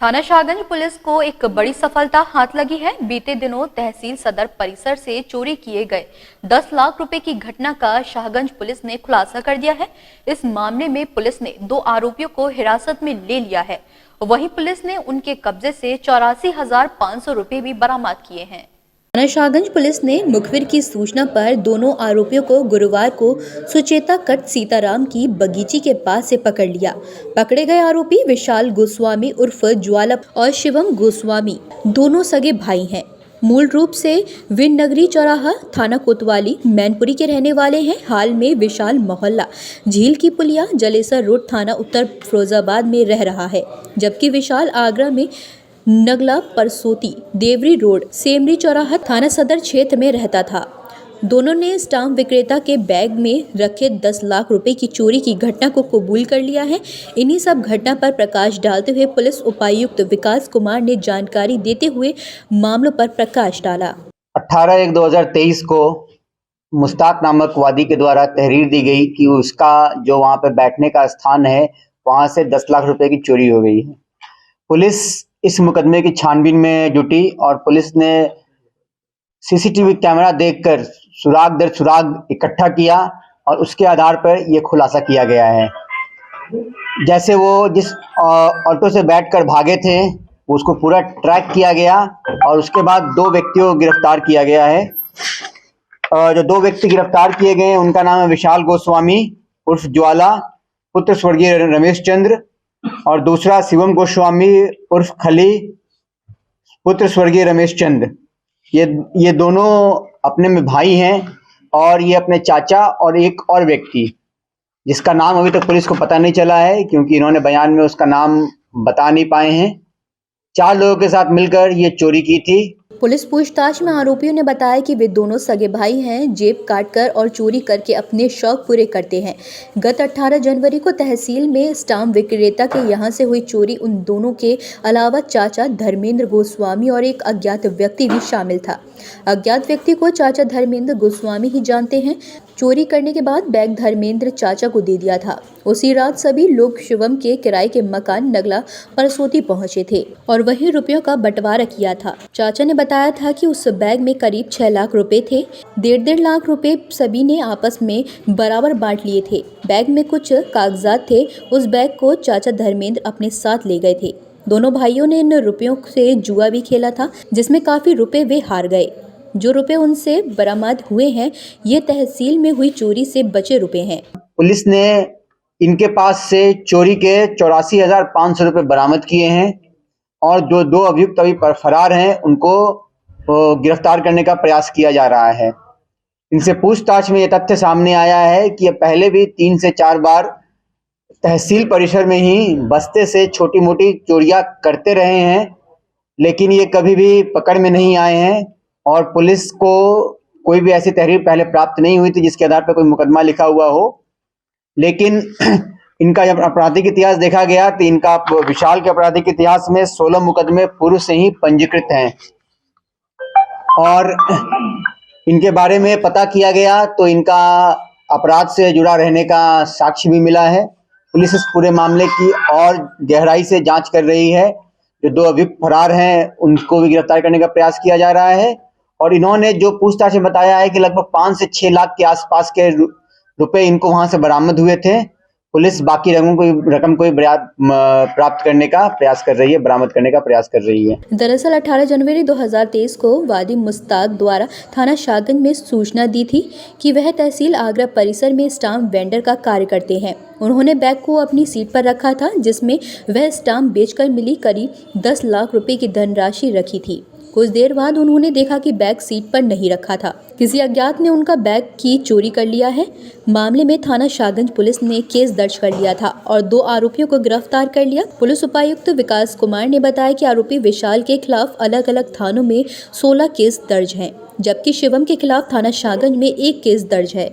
थाना शाहगंज पुलिस को एक बड़ी सफलता हाथ लगी है। बीते दिनों तहसील सदर परिसर से चोरी किए गए 10 लाख रुपए की घटना का शाहगंज पुलिस ने खुलासा कर दिया है। इस मामले में पुलिस ने 2 आरोपियों को हिरासत में ले लिया है। वहीं पुलिस ने उनके कब्जे से 84,500 रुपए भी बरामद किए हैं। थाना शाहगंज पुलिस ने मुखबिर की सूचना पर दोनों आरोपियों को गुरुवार को सुचेता कट सीताराम की बगीची के पास से पकड़ लिया। पकड़े गए आरोपी विशाल गोस्वामी उर्फ ज्वाला और शिवम गोस्वामी दोनों सगे भाई हैं। मूल रूप से विन नगरी चौराहा थाना कोतवाली मैनपुरी के रहने वाले हैं। हाल में विशाल मोहल्ला झील की पुलिया जलेसर रोड थाना उत्तर फिरोजाबाद में रह रहा है, जबकि विशाल आगरा में नगला परसोती देवरी रोड सेमरी चौराहा थाना सदर क्षेत्र में रहता था। दोनों ने स्टाम्प विक्रेता के बैग में रखे 10 लाख रुपए की चोरी की घटना को कबूल कर लिया है। इन्हीं सब घटना पर प्रकाश डालते हुए पुलिस उपायुक्त विकास कुमार ने जानकारी देते हुए मामलों पर प्रकाश डाला। 18/1/2023 को मुश्ताक नामक वादी के द्वारा तहरीर दी गई कि उसका जो वहां पर बैठने का स्थान है वहां से 10 लाख रुपए की चोरी हो गई है। पुलिस इस मुकदमे की छानबीन में जुटी और पुलिस ने सीसीटीवी कैमरा देखकर सुराग दर सुराग इकट्ठा किया और उसके आधार पर यह खुलासा किया गया है। जैसे वो जिस ऑटो से बैठकर भागे थे उसको पूरा ट्रैक किया गया और उसके बाद 2 व्यक्तियों को गिरफ्तार किया गया है। जो 2 व्यक्ति गिरफ्तार किए गए हैं उनका नाम है विशाल गोस्वामी उर्फ ज्वाला पुत्र स्वर्गीय रमेश चंद्र और दूसरा शिवम गोस्वामी उर्फ खली पुत्र स्वर्गीय रमेश चंद। ये दोनों अपने में भाई हैं और ये अपने चाचा और एक और व्यक्ति जिसका नाम अभी तक पुलिस को पता नहीं चला है क्योंकि इन्होंने बयान में उसका नाम बता नहीं पाए हैं। 4 लोगों के साथ मिलकर ये चोरी की थी। पुलिस पूछताछ में आरोपियों ने बताया कि वे दोनों सगे भाई हैं, जेब काटकर और चोरी करके अपने शौक पूरे करते हैं। गत 18 जनवरी को तहसील में स्टाम्प विक्रेता के यहां से हुई चोरी उन दोनों के अलावा चाचा धर्मेंद्र गोस्वामी और एक अज्ञात व्यक्ति भी शामिल था। अज्ञात व्यक्ति को चाचा धर्मेंद्र गोस्वामी ही जानते हैं। चोरी करने के बाद बैग धर्मेंद्र चाचा को दे दिया था। उसी रात सभी लोग शिवम के किराए के मकान नगला परसोती पहुंचे थे और वहीं रुपयों का बंटवारा किया था। चाचा ने बताया था कि उस बैग में करीब 6 लाख रुपए थे। 1.5 लाख रुपए सभी ने आपस में बराबर बांट लिए थे। बैग में कुछ कागजात थे। उस बैग को चाचा धर्मेंद्र अपने साथ ले गए थे। दोनों भाइयों ने इन रुपयों से जुआ भी खेला था जिसमें काफी रुपए वे हार गए। जो रुपए उनसे बरामद हुए हैं ये तहसील में हुई चोरी से बचे रुपए हैं। पुलिस ने इनके पास से चोरी के 84,500 रुपए बरामद किए हैं और जो 2 अभियुक्त अभी फरार हैं उनको गिरफ्तार करने का प्रयास किया जा रहा है। इनसे पूछताछ में ये तथ्य सामने आया है कि ये पहले भी 3 से 4 बार तहसील परिसर में ही बस्ते से छोटी मोटी चोरियां करते रहे हैं, लेकिन ये कभी भी पकड़ में नहीं आए हैं और पुलिस को कोई भी ऐसी तहरीर पहले प्राप्त नहीं हुई थी जिसके आधार पर कोई मुकदमा लिखा हुआ हो। लेकिन इनका जब आपराधिक इतिहास देखा गया तो इनका विशाल के आपराधिक इतिहास में 16 मुकदमे पूर्व से ही पंजीकृत हैं और इनके बारे में पता किया गया तो इनका अपराध से जुड़ा रहने का साक्ष्य भी मिला है। पुलिस इस पूरे मामले की और गहराई से जांच कर रही है। जो 2 अभियुक्त फरार हैं उनको भी गिरफ्तार करने का प्रयास किया जा रहा है और इन्होंने जो पूछताछ में बताया है कि लगभग 5 से 6 लाख के आसपास के रुपए इनको वहां से बरामद हुए थे। पुलिस बाकी रकम को प्राप्त करने का प्रयास कर रही है, बरामद करने का प्रयास कर रही है। दरअसल 18 जनवरी 2023 को वादी मुश्ताक द्वारा थाना शाहगंज में सूचना दी थी कि वह तहसील आगरा परिसर में स्टाम्प वेंडर का कार्य करते हैं। उन्होंने बैग को अपनी सीट पर रखा था जिसमें वह स्टाम्प बेचकर मिली करीब 10 लाख रुपए की धनराशि रखी थी। कुछ देर बाद उन्होंने देखा कि बैग सीट पर नहीं रखा था। किसी अज्ञात ने उनका बैग की चोरी कर लिया है। मामले में थाना शाहगंज पुलिस ने केस दर्ज कर लिया था और 2 आरोपियों को गिरफ्तार कर लिया। पुलिस उपायुक्त विकास कुमार ने बताया कि आरोपी विशाल के खिलाफ अलग अलग थानों में 16 केस दर्ज हैं, जबकि शिवम के खिलाफ थाना शाहगंज में 1 केस दर्ज है।